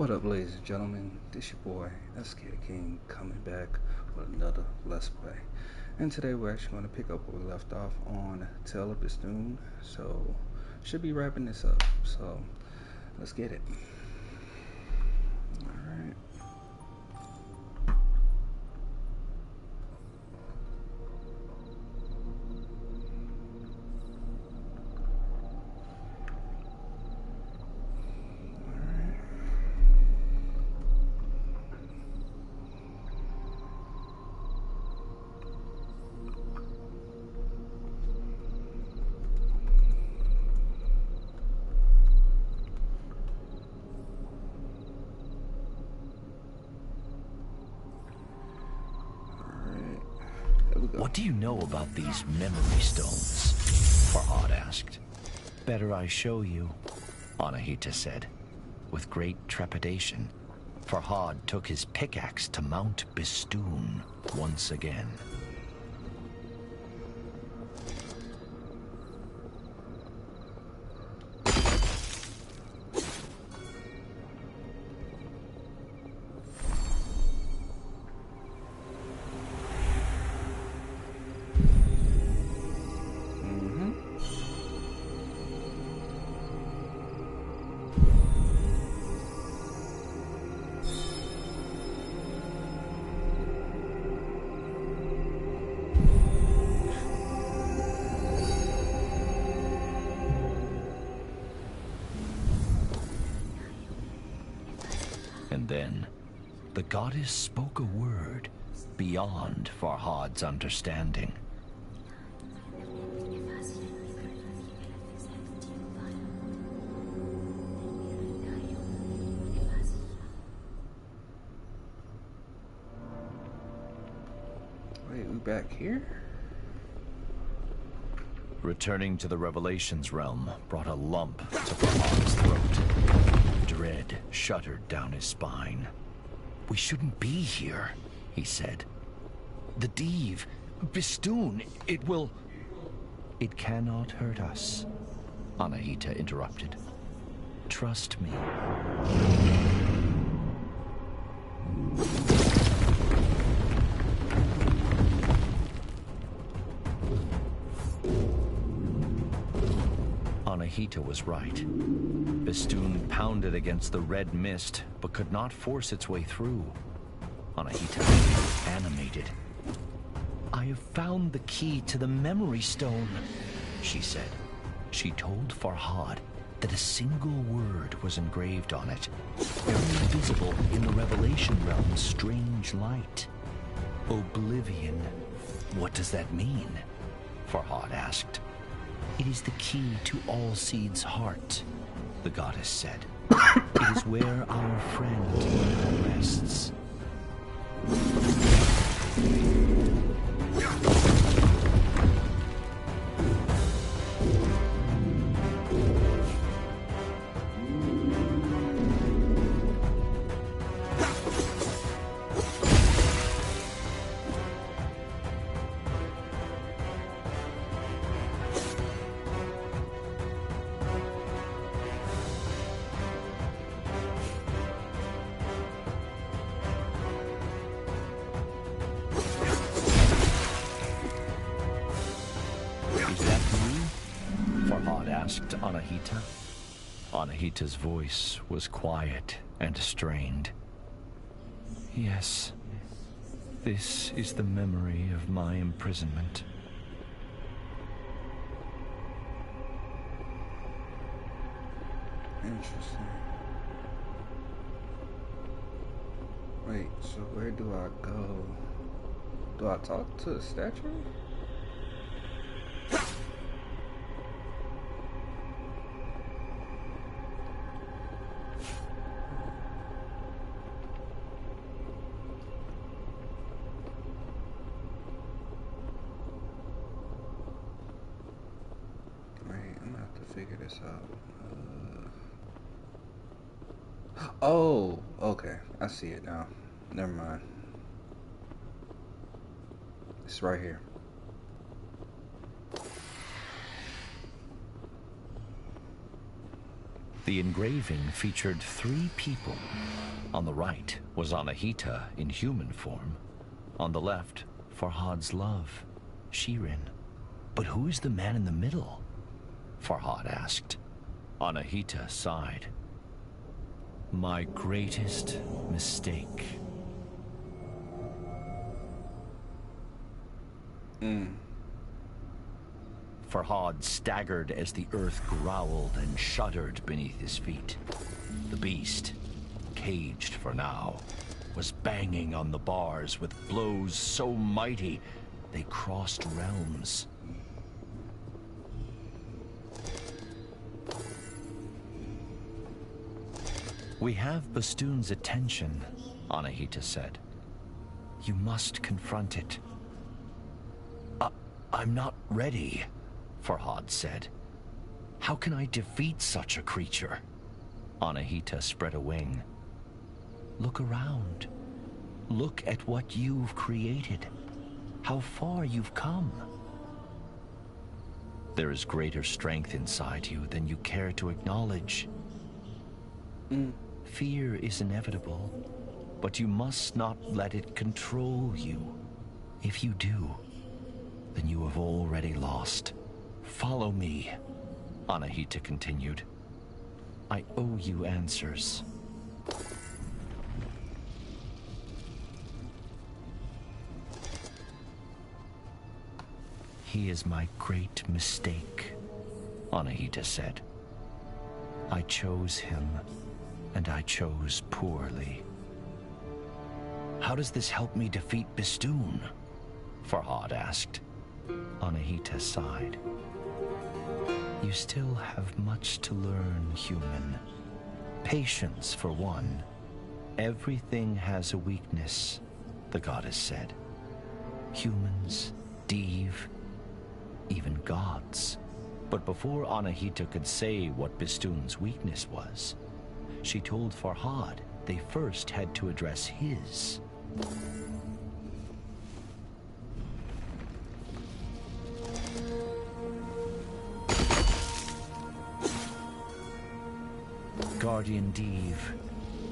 What up, ladies and gentlemen? This your boy, SK King, coming back with another Let's Play. And today we're actually going to pick up where we left off on Tale of Bistun. So, should be wrapping this up. So, let's get it. Alright. What do you know about these memory stones? Farhad asked. Better I show you, Anahita said. With great trepidation, Farhad took his pickaxe to Mount Bistun once again. And then, the goddess spoke a word beyond Farhad's understanding. Wait, we back here? Returning to the Revelations realm brought a lump to Farhad's throat. Dread shuddered down his spine. We shouldn't be here, he said. The Div, Bistun, it will... It cannot hurt us, Anahita interrupted. Trust me. Anahita was right. Bistun pounded against the red mist, but could not force its way through. Anahita was animated. I have found the key to the memory stone, she said. She told Farhad that a single word was engraved on it, very visible in the Revelation realm's strange light. Oblivion. What does that mean? Farhad asked. It is the key to all seeds' heart, the goddess said. It is where our friend rests. Asked Anahita. Anahita's voice was quiet and strained. Yes, this is the memory of my imprisonment. Interesting. Wait, so where do I go? Do I talk to the statue? Figure this out. Oh, okay. I see it now. Never mind. It's right here. The engraving featured 3 people. On the right was Anahita in human form. On the left, Farhad's love, Shirin. But who is the man in the middle? Farhad asked. Anahita sighed. My greatest mistake. Farhad staggered as the earth growled and shuddered beneath his feet. The beast, caged for now, was banging on the bars with blows so mighty they crossed realms. We have Bistun's attention, Anahita said. You must confront it. I'm not ready, Farhad said. How can I defeat such a creature? Anahita spread a wing. Look around. Look at what you've created. How far you've come. There is greater strength inside you than you care to acknowledge. Fear is inevitable, but you must not let it control you. If you do, then you have already lost. Follow me, Anahita continued. I owe you answers. He is my great mistake, Anahita said. I chose him, and I chose poorly. How does this help me defeat Bistun? Farhad asked. Anahita sighed. You still have much to learn, human. Patience, for one. Everything has a weakness, the goddess said. Humans, Div, even gods. But before Anahita could say what Bistun's weakness was, she told Farhad they first had to address his. Guardian Div,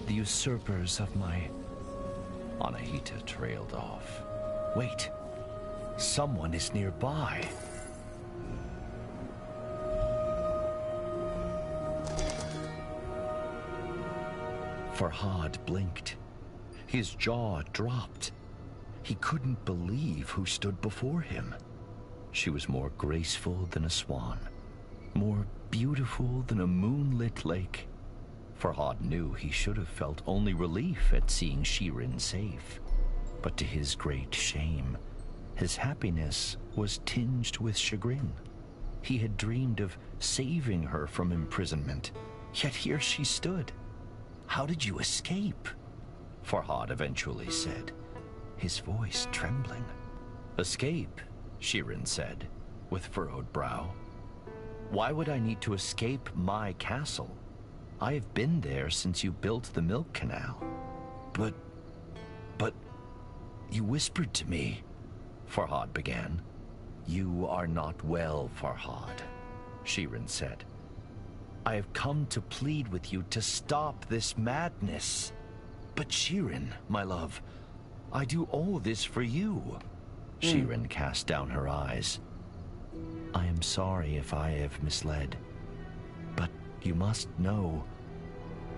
the usurpers of my... Anahita trailed off. Wait, someone is nearby. Farhad blinked. His jaw dropped. He couldn't believe who stood before him. She was more graceful than a swan, more beautiful than a moonlit lake. Farhad knew he should have felt only relief at seeing Shirin safe. But to his great shame, his happiness was tinged with chagrin. He had dreamed of saving her from imprisonment, yet here she stood. How did you escape? Farhad eventually said, his voice trembling. Escape, Shirin said, with furrowed brow. Why would I need to escape my castle? I have been there since you built the milk canal. But, you whispered to me, Farhad began. You are not well, Farhad, Shirin said. I have come to plead with you to stop this madness. But Shirin, my love, I do all this for you. Shirin cast down her eyes. I am sorry if I have misled, but you must know,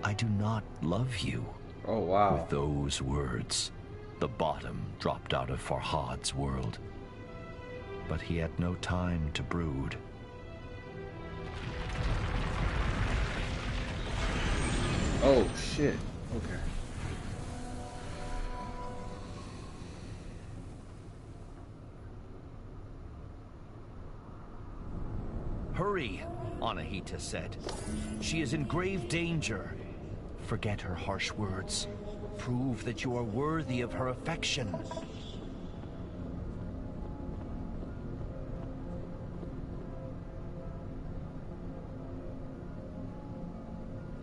I do not love you. Oh, wow. With those words, the bottom dropped out of Farhad's world. But he had no time to brood. Oh, shit. Okay. Hurry, Anahita said. She is in grave danger. Forget her harsh words. Prove that you are worthy of her affection.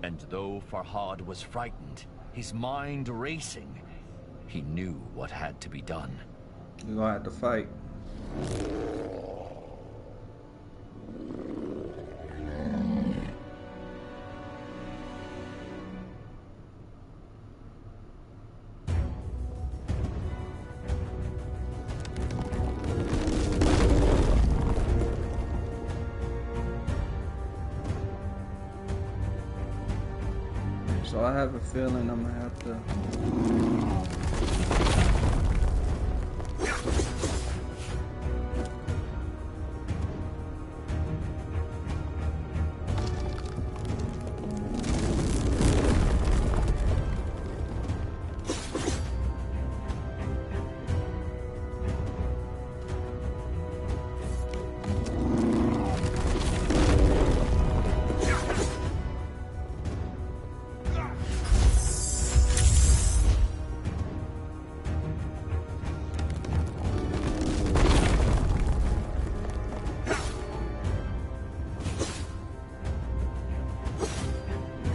And though Farhad was frightened, his mind racing, he knew what had to be done. You're gonna have to fight. So I have a feeling I'm gonna have to.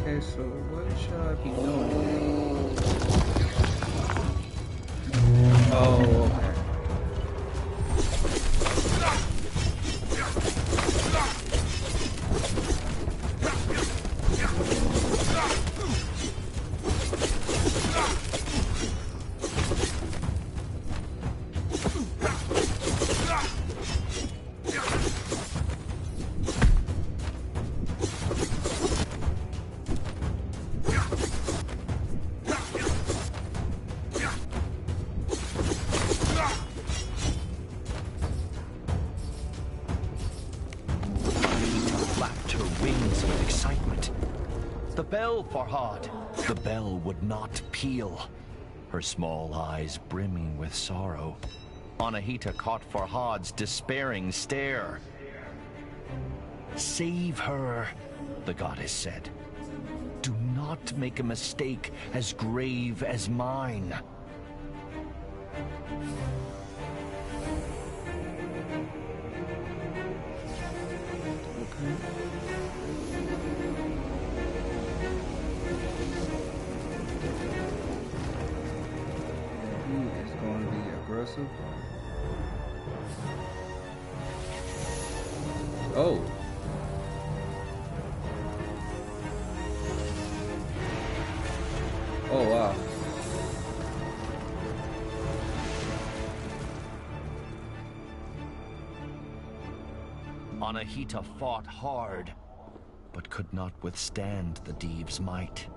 Okay, so what should I be doing? Oh, okay. The bell, Farhad! The bell would not peal, her small eyes brimming with sorrow. Anahita caught Farhad's despairing stare. Save her, the goddess said. Do not make a mistake as grave as mine. It's going to be aggressive. Oh. Oh, wow. Anahita fought hard, but could not withstand the Diev's might.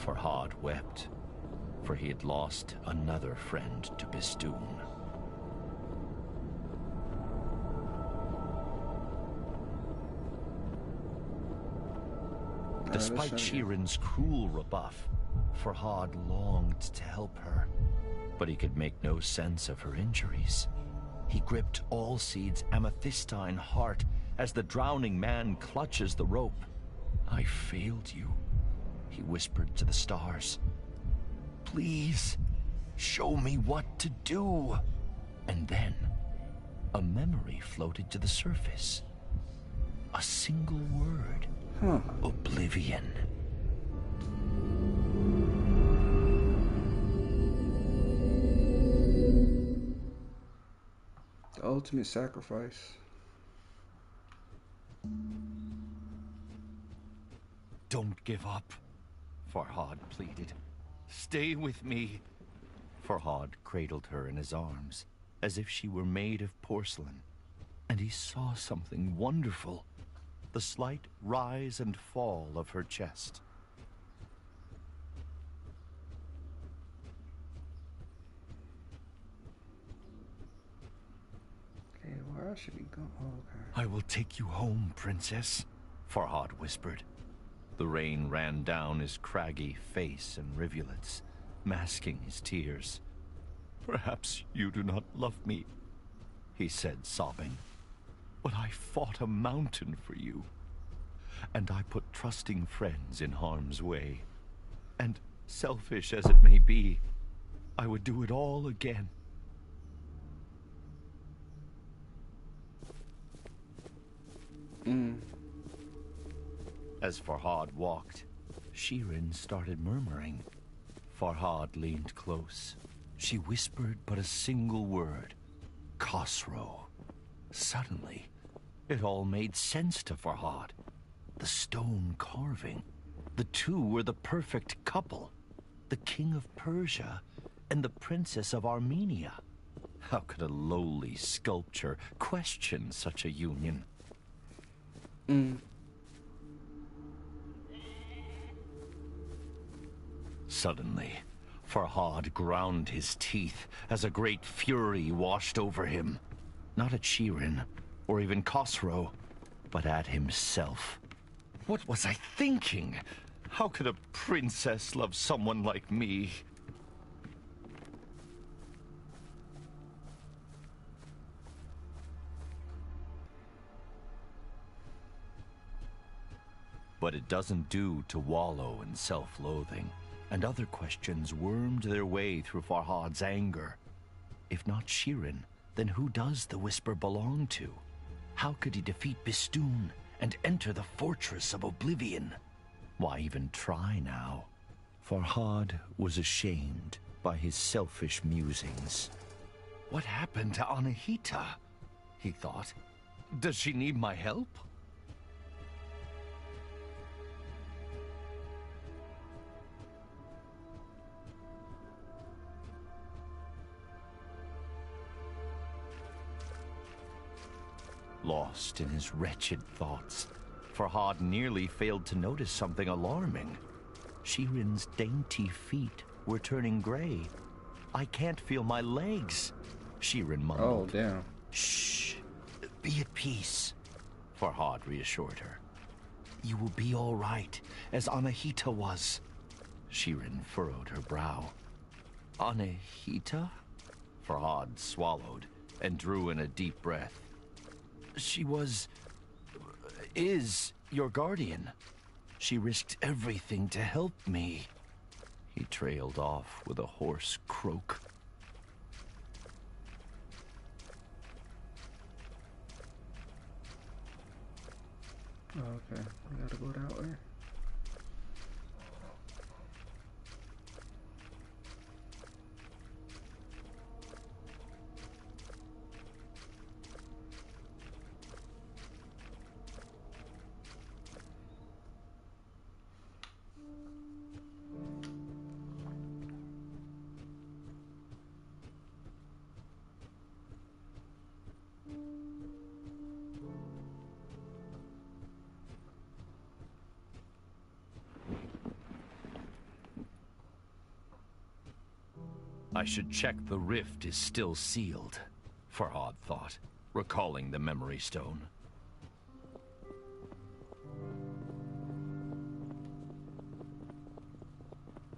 Farhad wept, for he had lost another friend to Bistun. Despite Shirin's cruel rebuff, Farhad longed to help her, but he could make no sense of her injuries. He gripped Allseed's amethystine heart as the drowning man clutches the rope. I failed you, he whispered to the stars. Please, show me what to do. And then, a memory floated to the surface. A single word. Oblivion. The ultimate sacrifice. Don't give up, Farhad pleaded. Stay with me. Farhad cradled her in his arms, as if she were made of porcelain. And he saw something wonderful. The slight rise and fall of her chest. Okay, where should we go? Oh, okay. I will take you home, princess, Farhad whispered. The rain ran down his craggy face and rivulets, masking his tears. Perhaps you do not love me, he said, sobbing. But I fought a mountain for you. And I put trusting friends in harm's way. And selfish as it may be, I would do it all again. As Farhad walked, Shirin started murmuring. Farhad leaned close. She whispered but a single word. Khosrow. Suddenly, it all made sense to Farhad. The stone carving. The two were the perfect couple. The king of Persia and the princess of Armenia. How could a lowly sculpture question such a union? Suddenly, Farhad ground his teeth as a great fury washed over him. Not at Shirin, or even Khosrow, but at himself. What was I thinking? How could a princess love someone like me? But it doesn't do to wallow in self-loathing, and other questions wormed their way through Farhad's anger. If not Shirin, then who does the whisper belong to? How could he defeat Bistun and enter the fortress of Oblivion? Why even try now? Farhad was ashamed by his selfish musings. What happened to Anahita? He thought. Does she need my help? Lost in his wretched thoughts, Farhad nearly failed to notice something alarming. Shirin's dainty feet were turning gray. I can't feel my legs, Shirin mumbled. Oh, damn. Shh. Be at peace, Farhad reassured her. You will be all right, as Anahita was. Shirin furrowed her brow. Anahita? Farhad swallowed and drew in a deep breath. She is your guardian. She risked everything to help me. He trailed off with a hoarse croak. Oh, okay, we gotta go that way. I should check the rift is still sealed, Farhad thought, recalling the memory stone.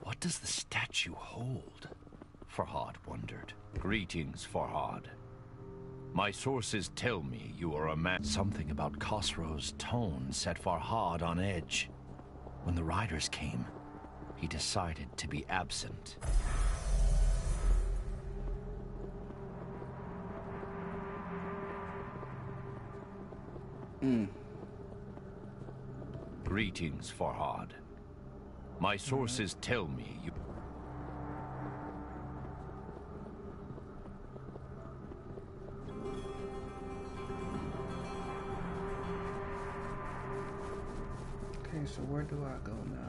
What does the statue hold? Farhad wondered. Greetings, Farhad. My sources tell me you are a man. Something about Khosrow's tone set Farhad on edge. When the riders came, he decided to be absent. Greetings, Farhad. My sources tell me you... Okay, so where do I go now?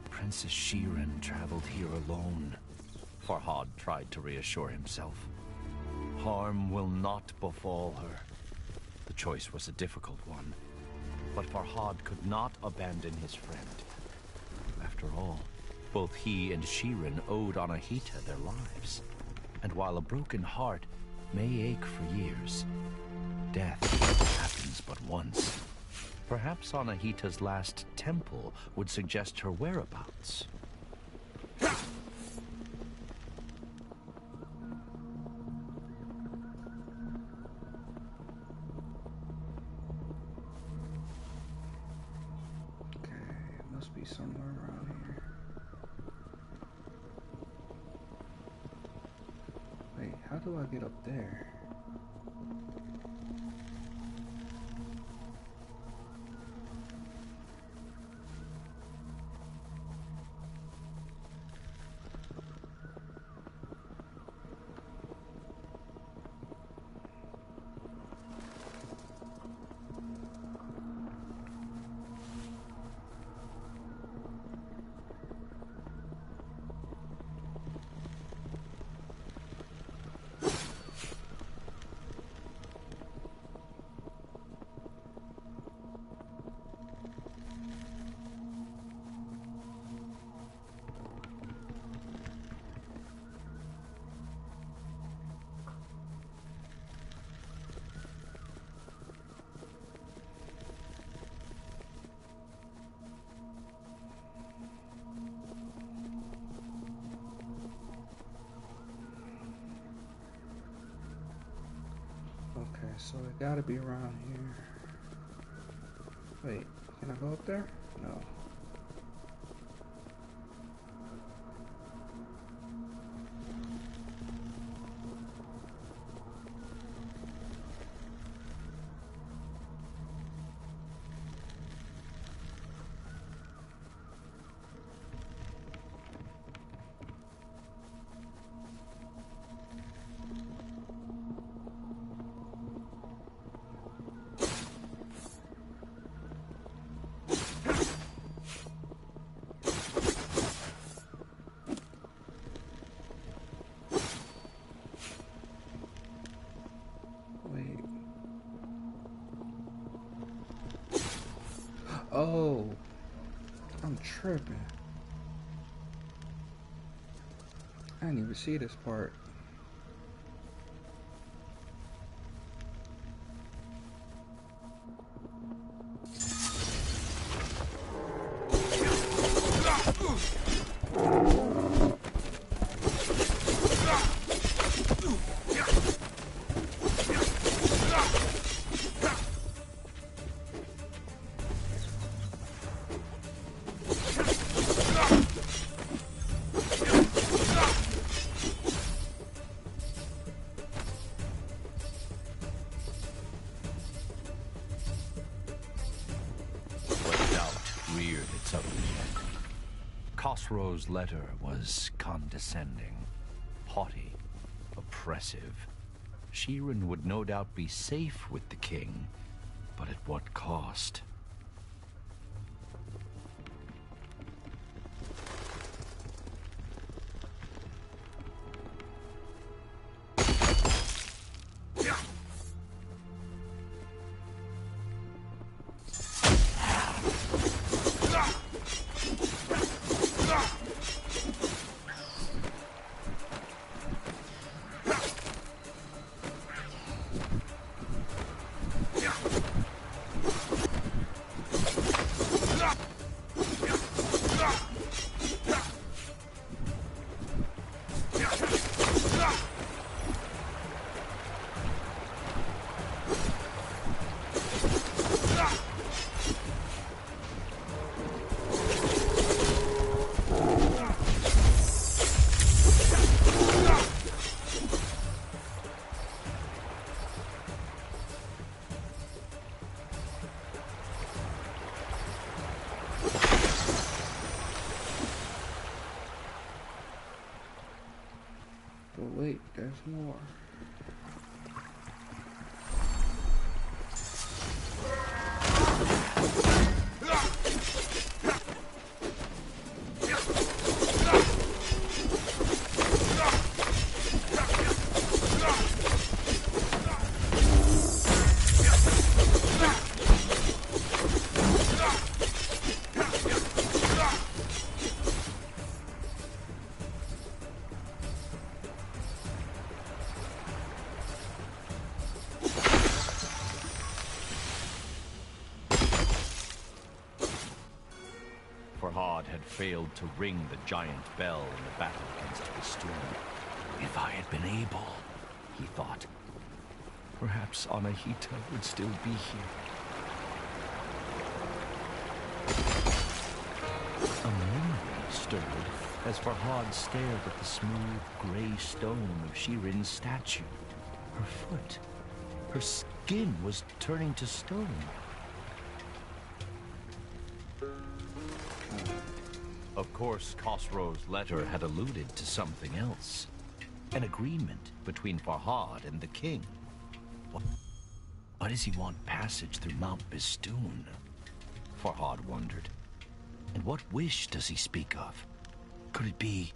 Princess Shirin traveled here alone. Farhad tried to reassure himself. Harm will not befall her. The choice was a difficult one, but Farhad could not abandon his friend. After all, both he and Shirin owed Anahita their lives. And while a broken heart may ache for years, death happens but once. Perhaps Anahita's last temple would suggest her whereabouts. Must be somewhere around here. Wait, how do I get up there? so it gotta be around here. Wait, can I go up there? No. Oh, I'm tripping. I didn't even see this part. Khosrow's letter was condescending, haughty, oppressive. Shawn would no doubt be safe with the king, but at what cost? But wait, there's more. Had failed to ring the giant bell in the battle against Bistun. If I had been able, he thought, perhaps Anahita would still be here. A memory stirred as Farhad stared at the smooth gray stone of Shawn's statue. Her foot, her skin was turning to stone. Of course, Khosrow's letter had alluded to something else. An agreement between Farhad and the king. Why does he want passage through Mount Bistun? Farhad wondered. And what wish does he speak of? Could it be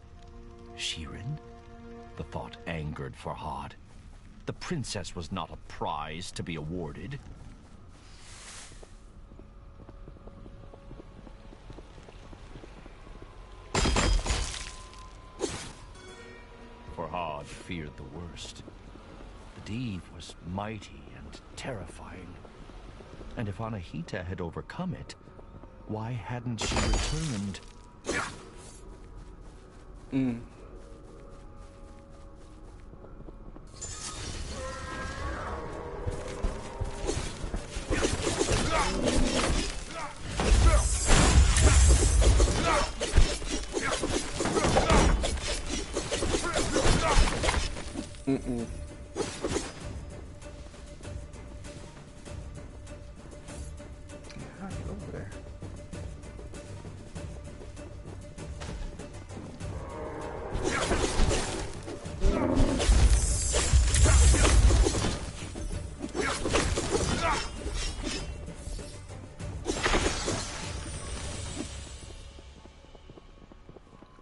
Shawn? The thought angered Farhad. The princess was not a prize to be awarded. Farhad feared the worst. The deed was mighty and terrifying. And if Anahita had overcome it, why hadn't she returned? Mm-mm. How do you over there?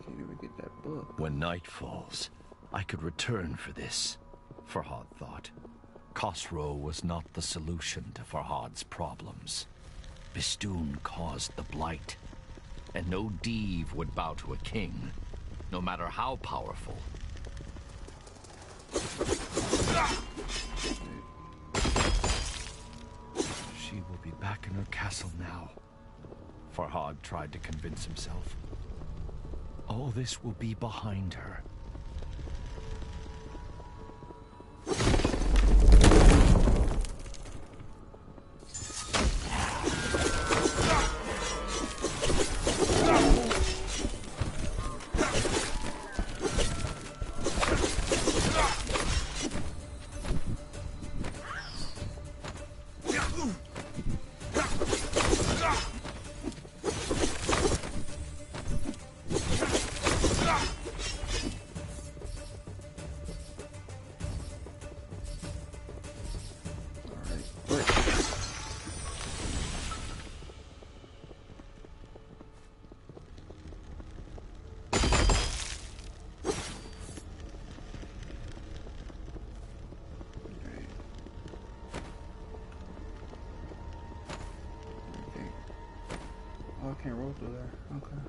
Can't even get that book. When night falls, I could return for this, Farhad thought. Khosrow was not the solution to Farhad's problems. Bistun caused the blight, and no Div would bow to a king, no matter how powerful. She will be back in her castle now, Farhad tried to convince himself. All this will be behind her. Oh, I can't roll through there. Okay.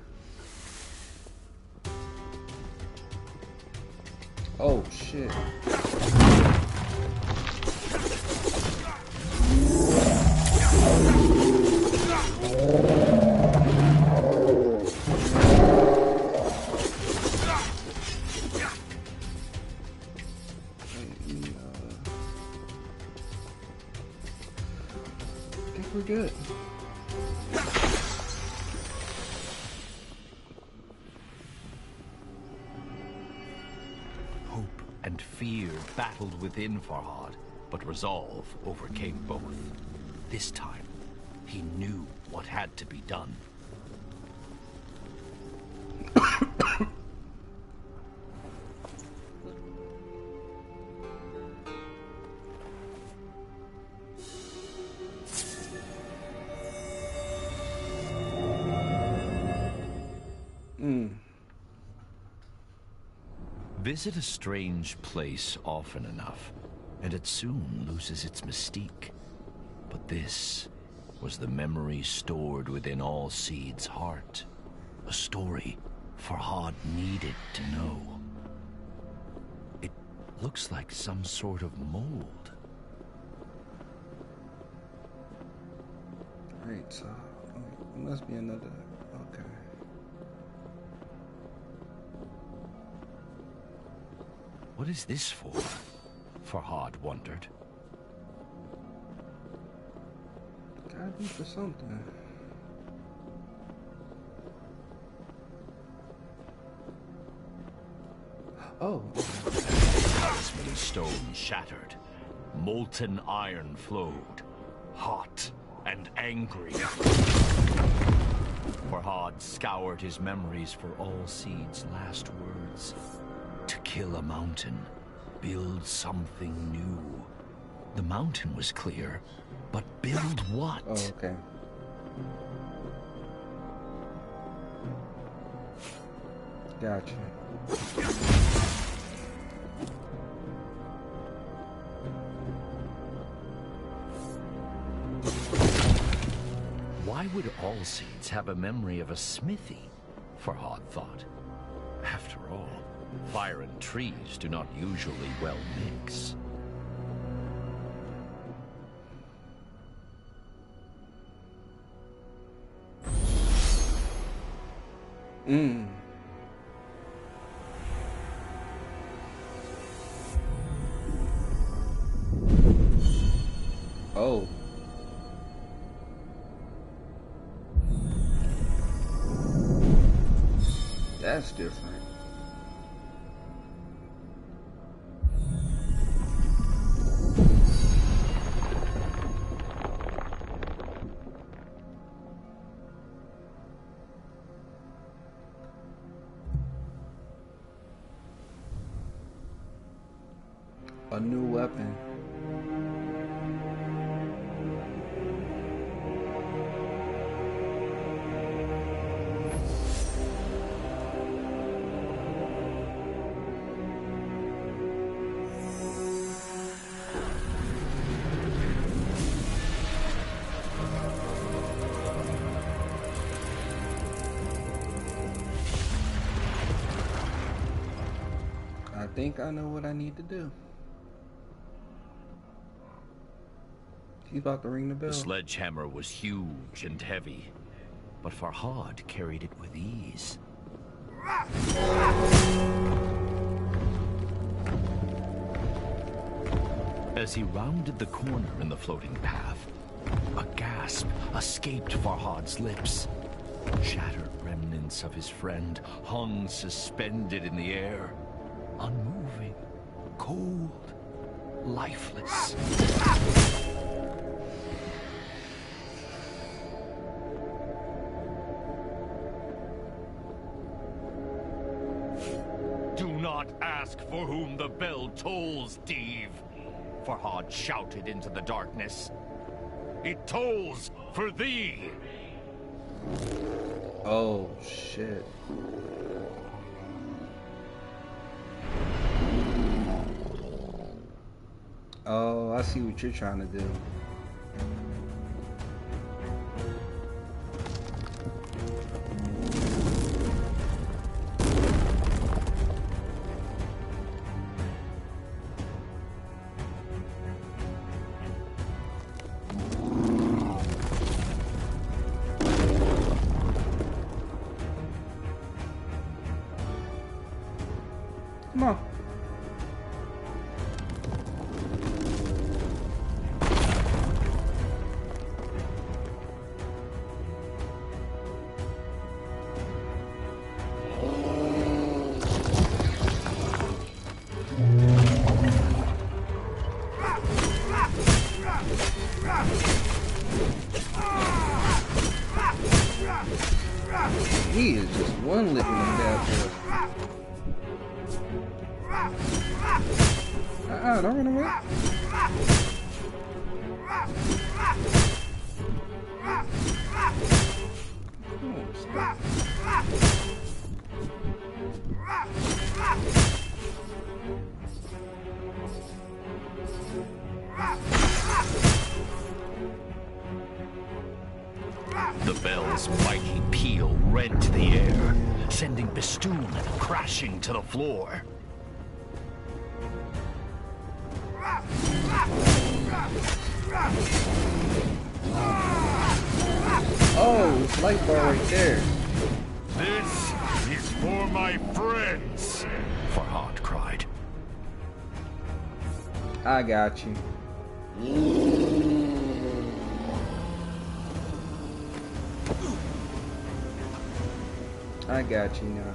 Oh, shit. I think we're good. And fear battled within Farhad, but resolve overcame both. This time, he knew what had to be done. Visit a strange place often enough, and it soon loses its mystique. But this was the memory stored within all Seed's heart. A story Farhad needed to know. It looks like some sort of mold. Right, so it must be another. Okay. What is this for? Farhad wondered. Gotta be for something. Oh. Talisman stone shattered. Molten iron flowed. Hot and angry. Farhad scoured his memories for all Seed's last words. To kill a mountain, build something new. The mountain was clear, but build what? Oh, okay. Gotcha. Why would all Seeds have a memory of a smithy? Farhad thought. After all, fire and trees do not usually well mix. Oh. That's different. A new weapon. I think I know what I need to do. He's about to ring the bell. The sledgehammer was huge and heavy, but Farhad carried it with ease. As he rounded the corner in the floating path, a gasp escaped Farhad's lips. Shattered remnants of his friend hung suspended in the air, unmoving, cold, lifeless. Do not ask for whom the bell tolls, Steve, Farhad shouted into the darkness. It tolls for thee. Oh, shit. Oh, I see what you're trying to do. Come on. He is just one licking them bad boys. Don't run away. Oh, stop. The bell's mighty peal rent the air, sending Bistun crashing to the floor. Oh, it's light bar right there. This is for my friends, Farhad cried. I got you. I got you now.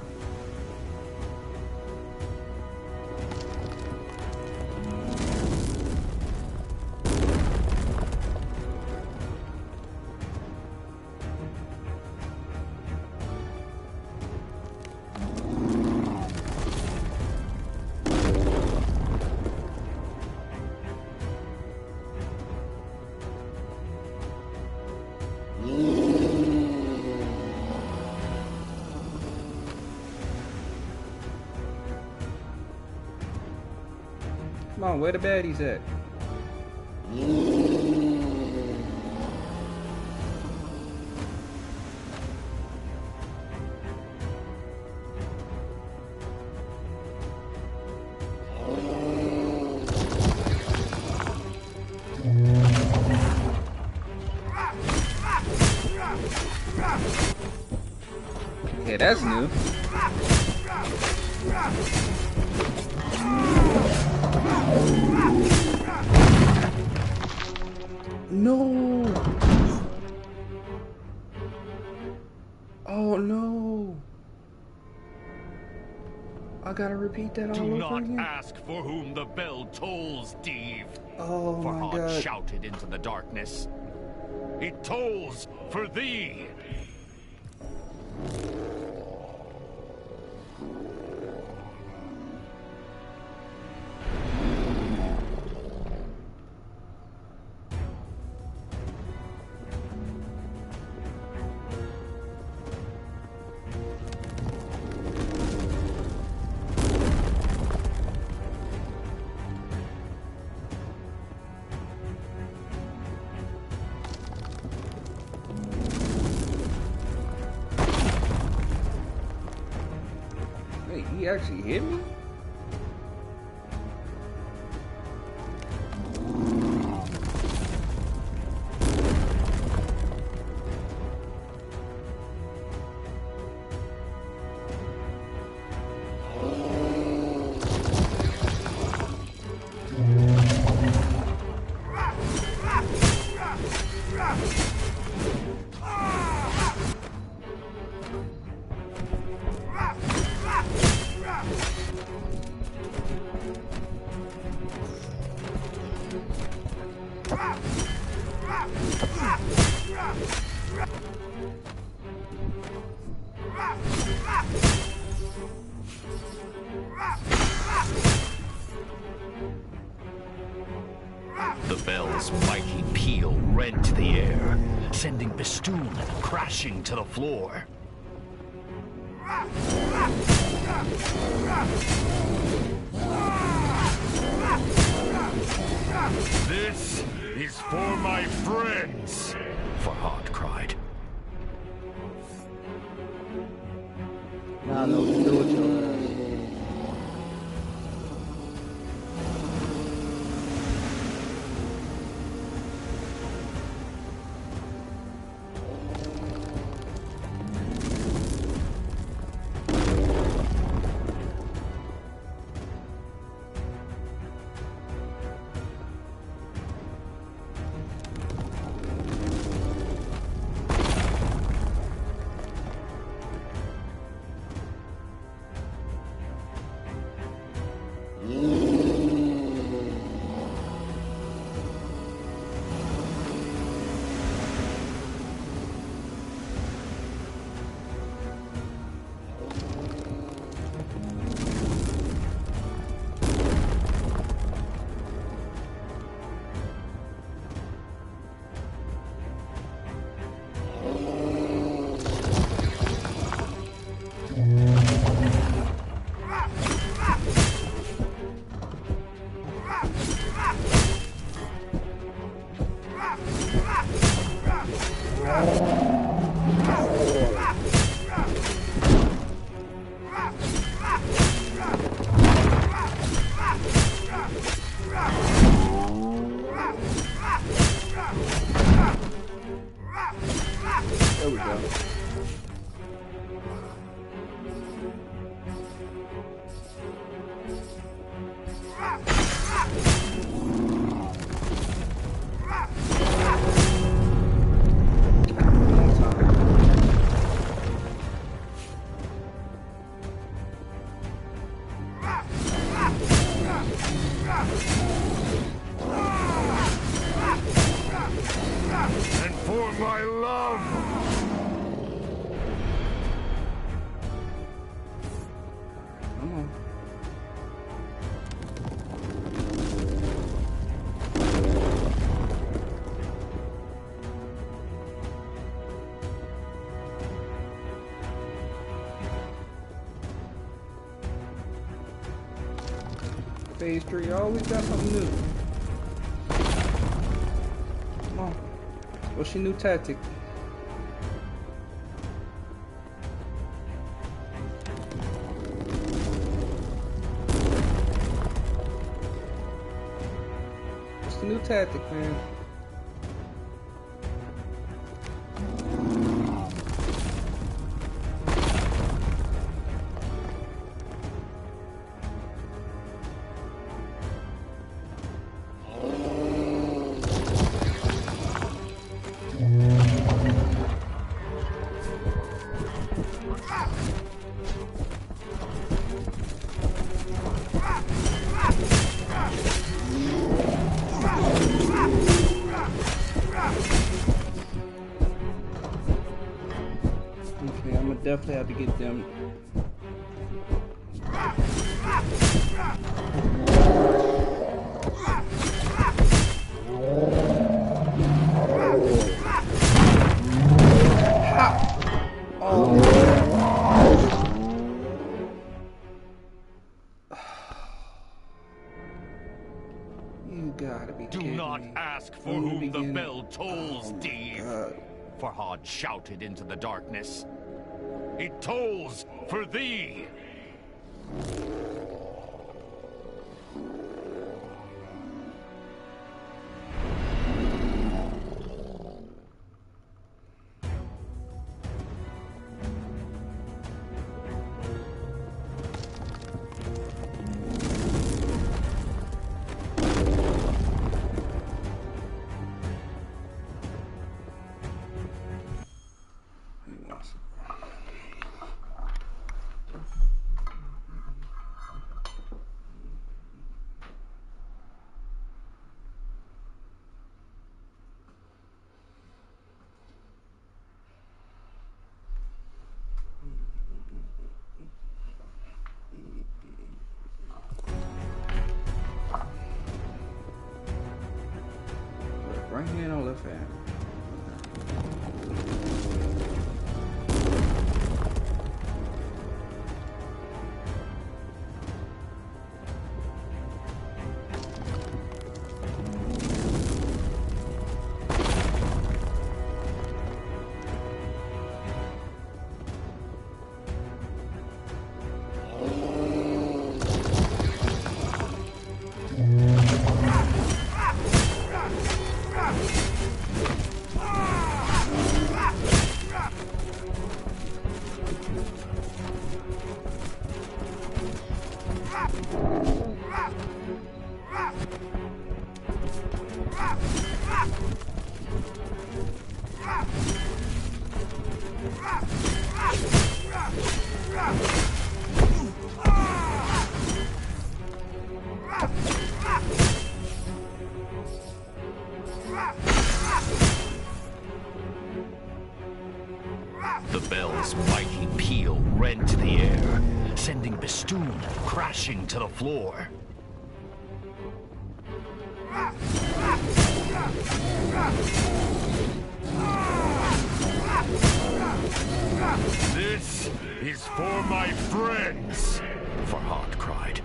Come on, where the baddies at? Yeah, that's new. No! Oh no! I gotta repeat that all over again? Do not ask for whom the bell tolls, Steve. Oh my Farhad God. shouted into the darkness. It tolls for thee. actually hit me? The bell's mighty peal rent the air, sending Bistun crashing to the floor. This is for my friends, Farhad cried. Now I know what to do with your ass. There we go. and for my love. Come on. Phase 3 always got something new. Come on. What's your new tactic? What's the new tactic, man? Okay, I'm gonna definitely have to get them. You gotta be Do kidding not me. ask for From the whom the beginning. bell tolls, Oh my Steve. God. Farhad shouted into the darkness. It tolls for thee. Right hand or left hand? The bell's mighty peal rent the air, sending Bistun crashing to the floor. This is for my friends! Farhad cried.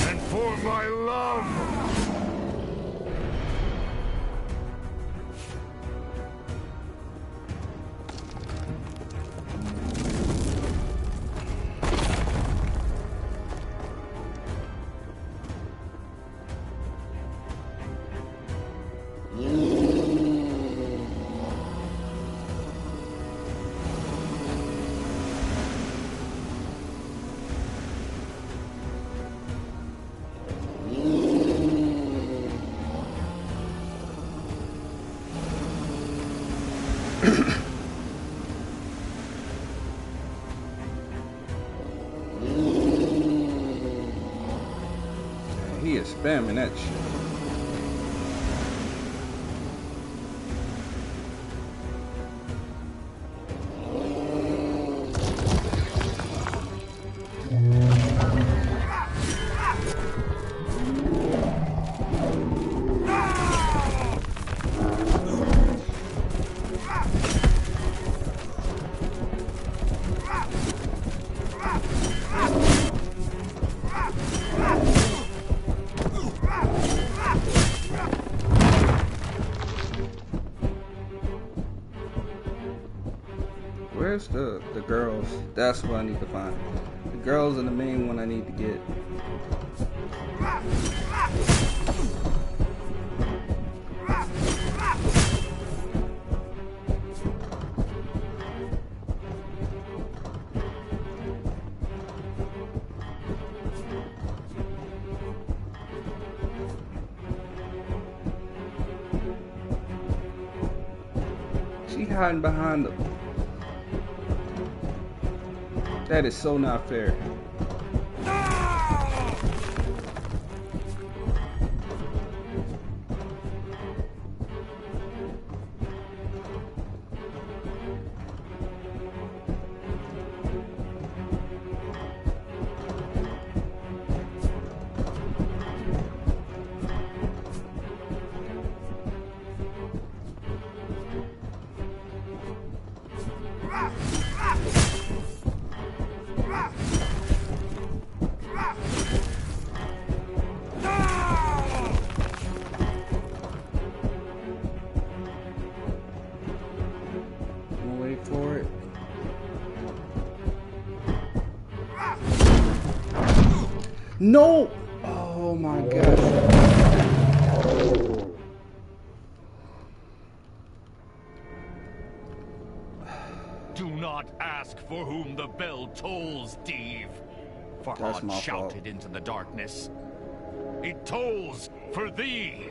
And for my love! He is spamming that shit. Where's the girls? That's what I need to find. The girls are the main one I need to get. She hiding behind them. That is so not fair. For it. No! Oh my gosh. Do not ask for whom the bell tolls, Steve. For That's Hod my shouted fault. into the darkness. It tolls for thee.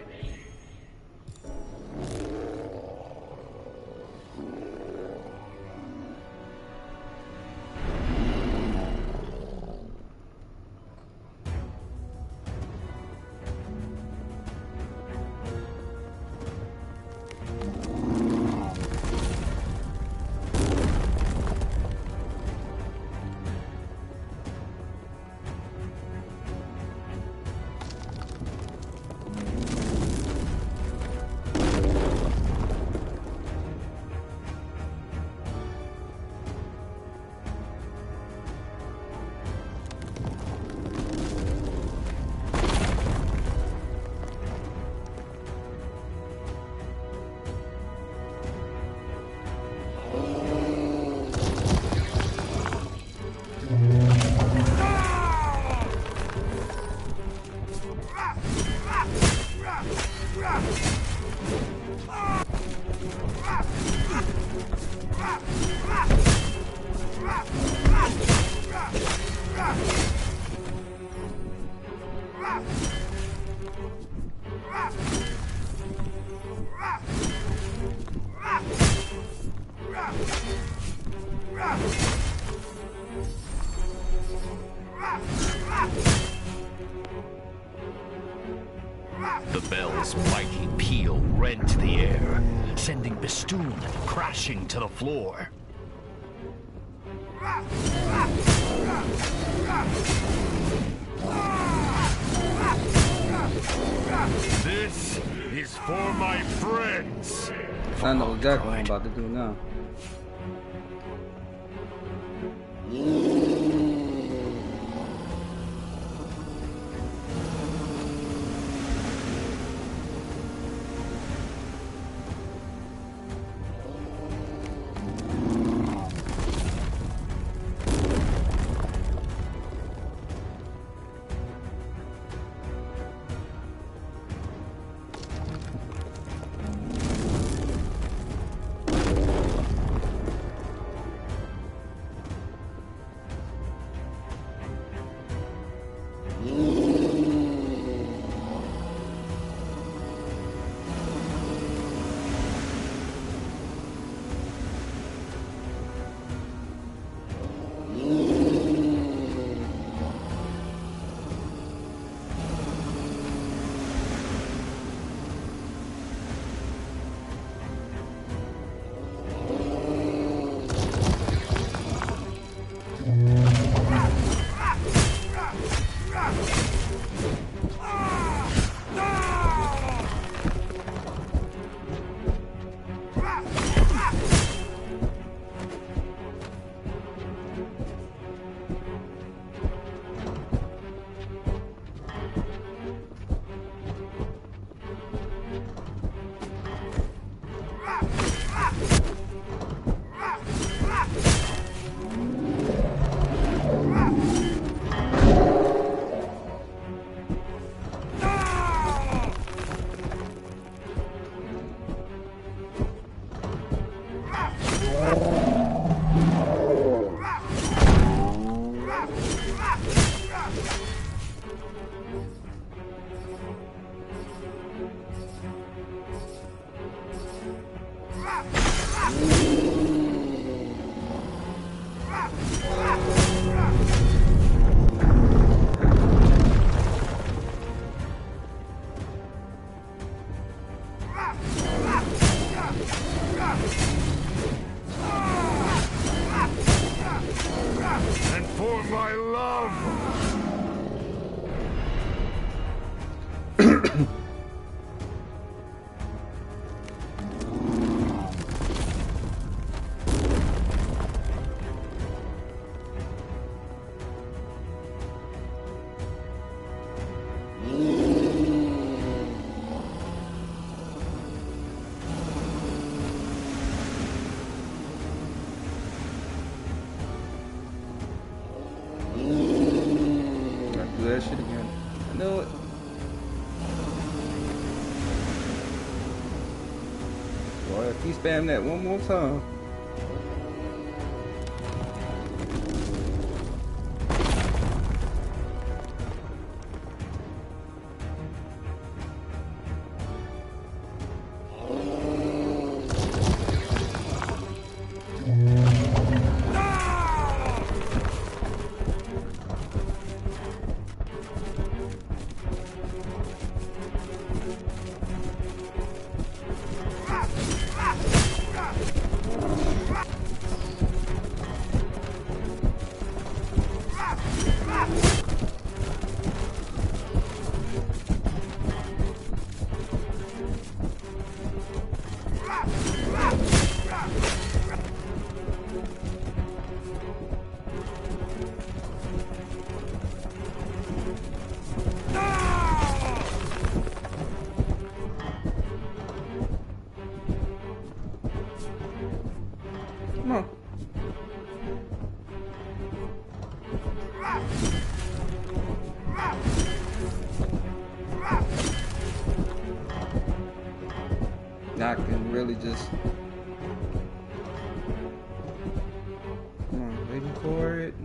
The bell's mighty peal rent the air, sending Bistun crashing to the floor. This is for my friends. I know exactly what I'm about to do now. Gotta do that shit again. I know it. Boy, if he spam that one more time. Come on. I can really just. Come on, waiting for it.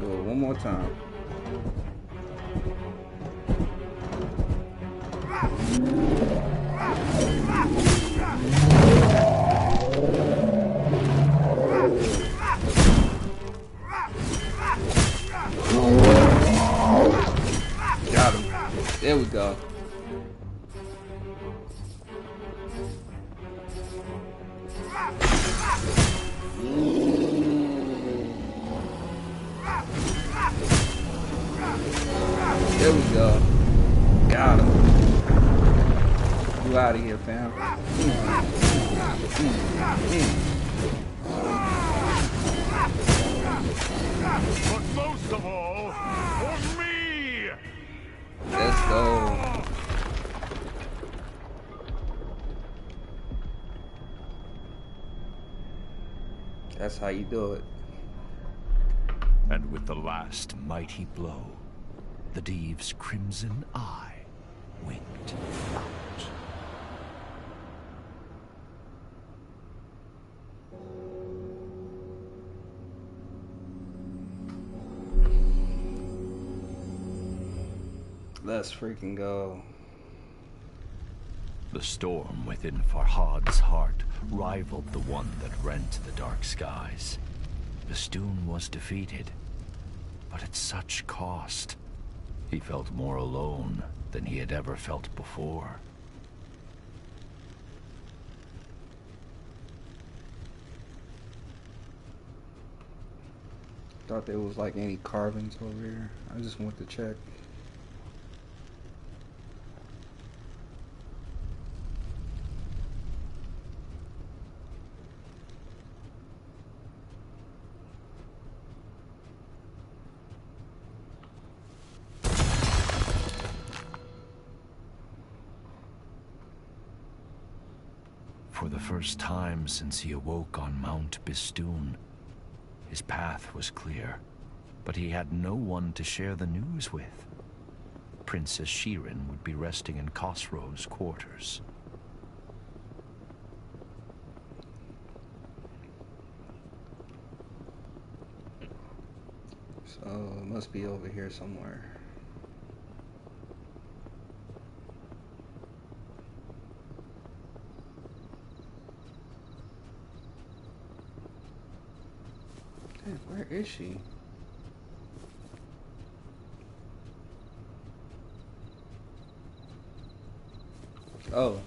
Do it one more time. Got him. There we go. There we go. Got him. You out of here, fam. But most of all, for me! Let's go. That's how you do it. And with the last mighty blow, the Dive's crimson eye winked out. Let's freaking go. The storm within Farhad's heart rivaled the one that rent the dark skies. Bistun was defeated, but at such cost. He felt more alone than he had ever felt before. Thought there was like any carvings over here. I just went to check. For the first time since he awoke on Mount Bistun, his path was clear, but he had no one to share the news with. Princess Shirin would be resting in Khosrow's quarters. So it must be over here somewhere. Hey, where is she? Oh.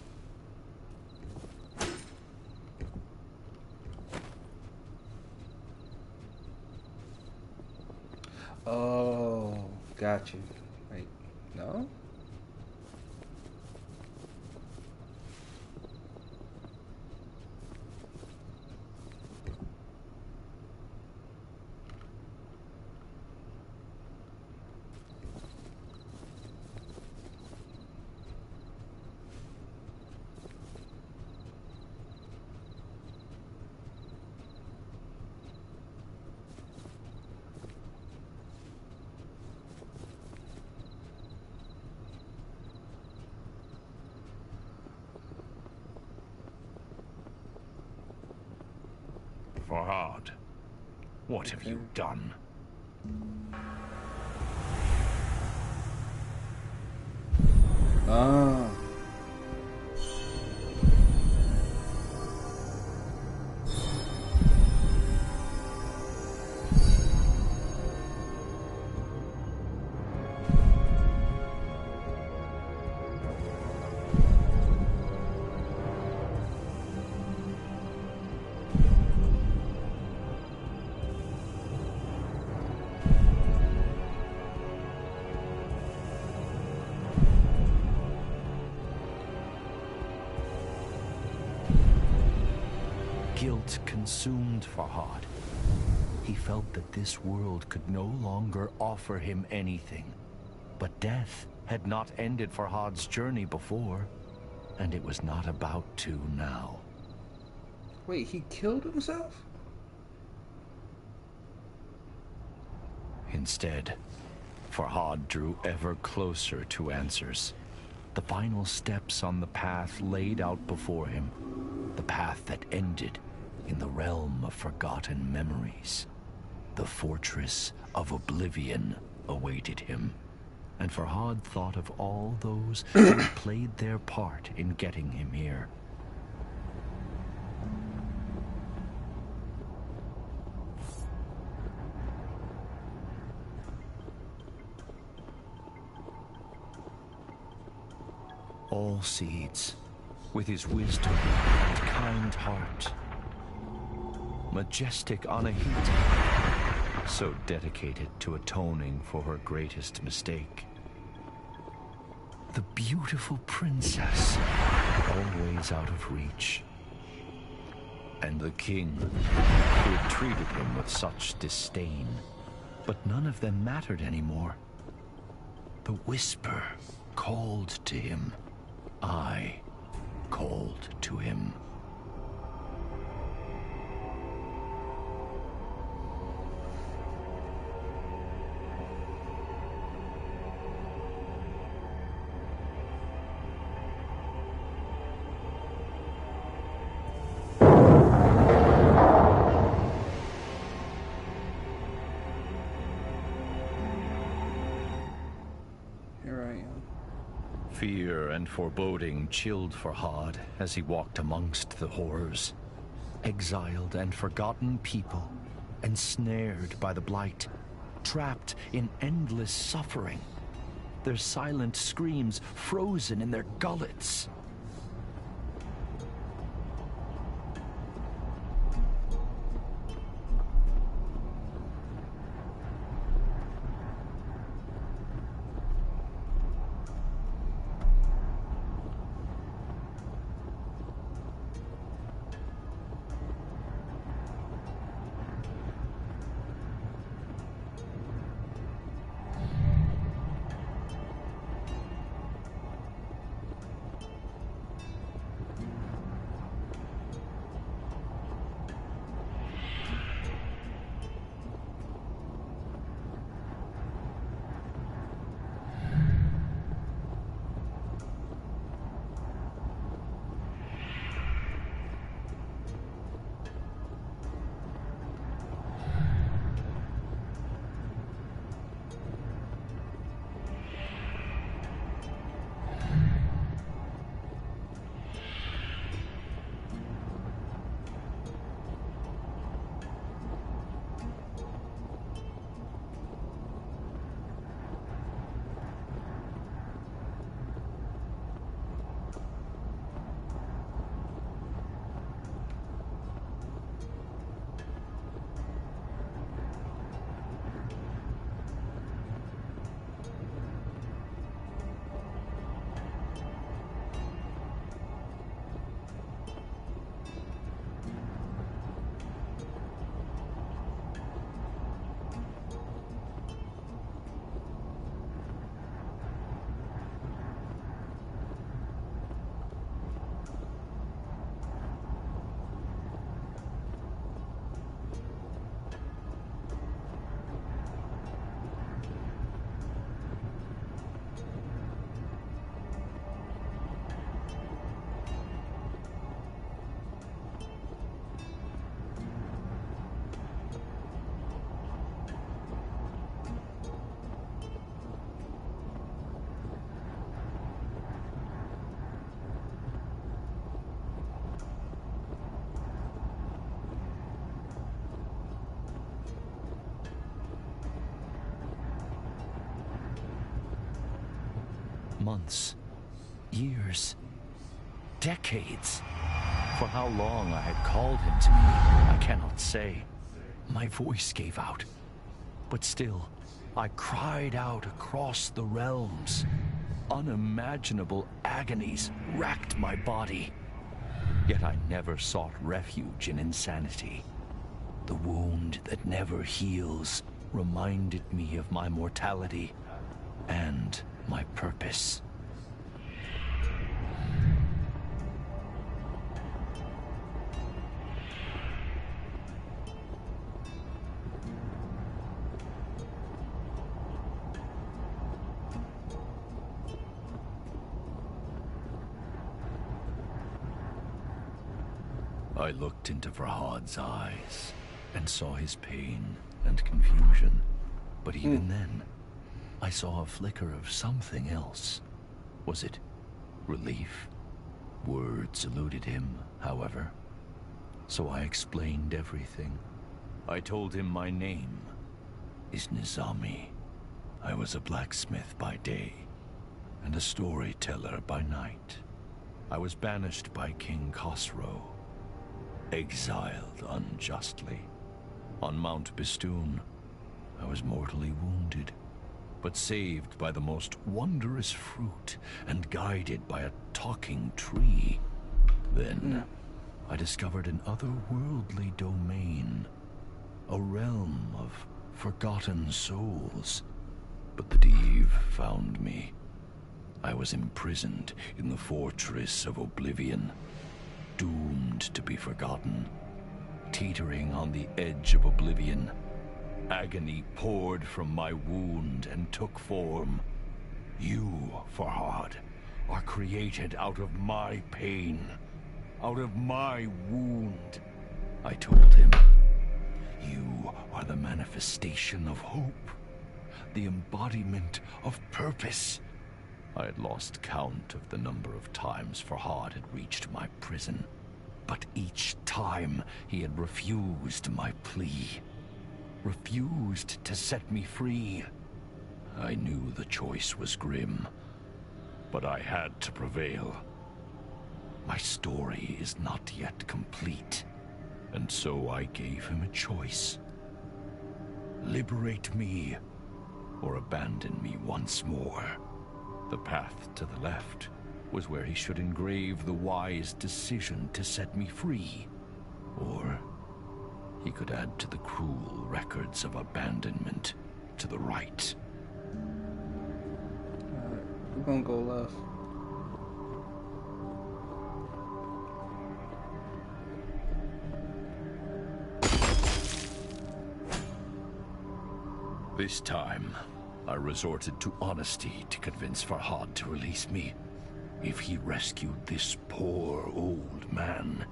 Oh, got you. Wait, no? Farhad, what have you done? Ah. Guilt consumed Farhad. He felt that this world could no longer offer him anything. But death had not ended Farhad's journey before, and it was not about to now. Wait, he killed himself? Instead, Farhad drew ever closer to answers. The final steps on the path laid out before him. The path that ended in the realm of forgotten memories. The fortress of Oblivion awaited him. And Farhad thought of all those who had played their part in getting him here. All seeds, with his wisdom and kind heart. Majestic Anahita, so dedicated to atoning for her greatest mistake. The beautiful princess, always out of reach. And the king, who had treated him with such disdain. But none of them mattered anymore. The whisper called to him. I called to him. Here I am. Fear and foreboding chilled Farhad as he walked amongst the horrors. Exiled and forgotten people, ensnared by the blight, trapped in endless suffering, their silent screams frozen in their gullets. Months, years, decades. For how long I had called him to me, I cannot say. My voice gave out, but still, I cried out across the realms. Unimaginable agonies racked my body. Yet I never sought refuge in insanity. The wound that never heals reminded me of my mortality and my purpose. I looked into Farhad's eyes and saw his pain and confusion. But even then, I saw a flicker of something else. Was it relief? Words eluded him, however. So I explained everything. I told him my name is Nizami. I was a blacksmith by day and a storyteller by night. I was banished by King Khosrow, exiled unjustly. On Mount Bistun, I was mortally wounded, but saved by the most wondrous fruit and guided by a talking tree. Then, I discovered an otherworldly domain, a realm of forgotten souls. But the Div found me. I was imprisoned in the fortress of Oblivion, doomed to be forgotten. Teetering on the edge of oblivion, agony poured from my wound and took form. You, Farhad, are created out of my pain, out of my wound. I told him, you are the manifestation of hope, the embodiment of purpose. I had lost count of the number of times Farhad had reached my prison. But each time he had refused my plea, refused to set me free. I knew the choice was grim, but I had to prevail. My story is not yet complete, and so I gave him a choice. Liberate me, or abandon me once more. The path to the left was where he should engrave the wise decision to set me free. Or he could add to the cruel records of abandonment to the right. Alright, we're gonna go left. This time, I resorted to honesty to convince Farhad to release me. If he rescued this poor old man,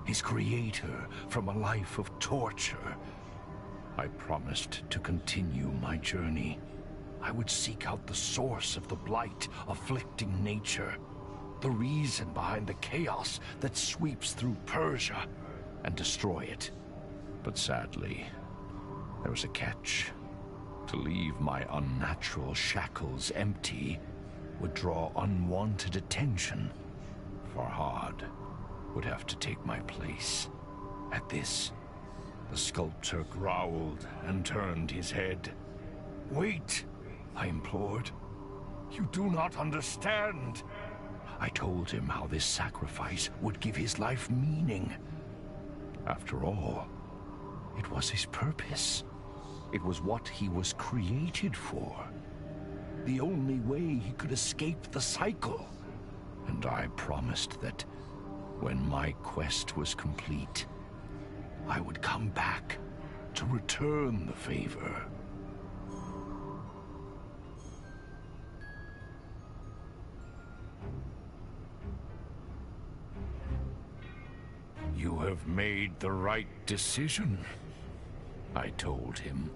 his creator, from a life of torture, I promised to continue my journey. I would seek out the source of the blight afflicting nature, the reason behind the chaos that sweeps through Persia, and destroy it. But sadly, there was a catch. To leave my unnatural shackles empty would draw unwanted attention. Farhad would have to take my place. At this, the sculptor growled and turned his head. "Wait," I implored. "You do not understand." I told him how this sacrifice would give his life meaning. After all, it was his purpose. It was what he was created for. The only way he could escape the cycle. And I promised that when my quest was complete, I would come back to return the favor. You have made the right decision, I told him.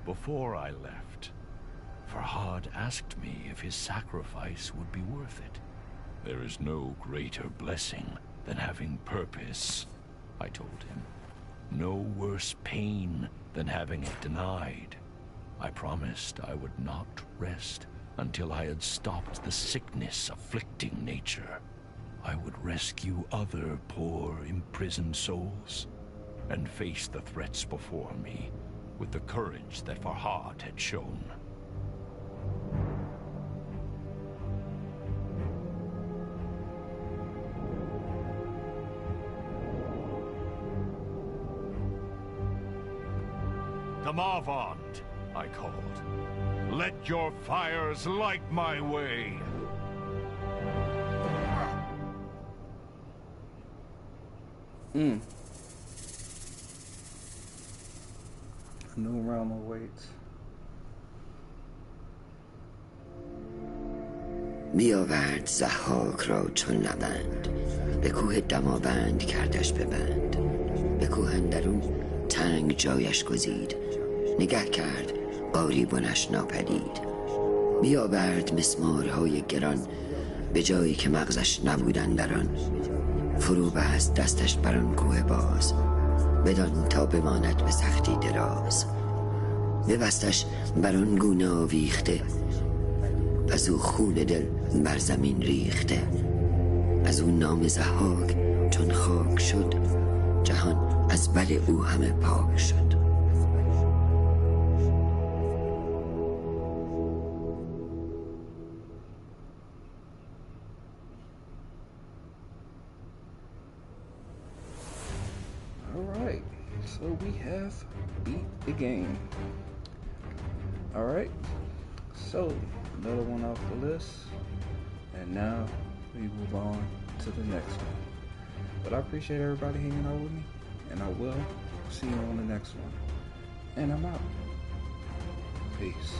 Before I left, Farhad asked me if his sacrifice would be worth it. There is no greater blessing than having purpose, I told him. No worse pain than having it denied. I promised I would not rest until I had stopped the sickness afflicting nature. I would rescue other poor, imprisoned souls and face the threats before me with the courage that Farhad had shown. Damavand, I called. Let your fires light my way. A new realm awaits. بیاورد ضحاک را چون نبند، به کوه دماوند کردش ببند. به کوه اندرون تنگ جایش گزید، نگه کرد قالیبانش ناپدید. بیاورد مسمارهای گران، به جایی که مغزش نبودن در آن. فرو بست دستش بر آن کوه باز، بدان تا بماند به سختی دراز. ببستش بر آن گونه آویخته، از او خون دل بر زمین ریخته. از او نام ضحاک چون خاک شد، جهان از بد او همه پاک شد. Alright, so we have beat the game. Alright, so another one off the list, and now we move on to the next one. But I appreciate everybody hanging out with me, and I will see you on the next one. And I'm out. Peace.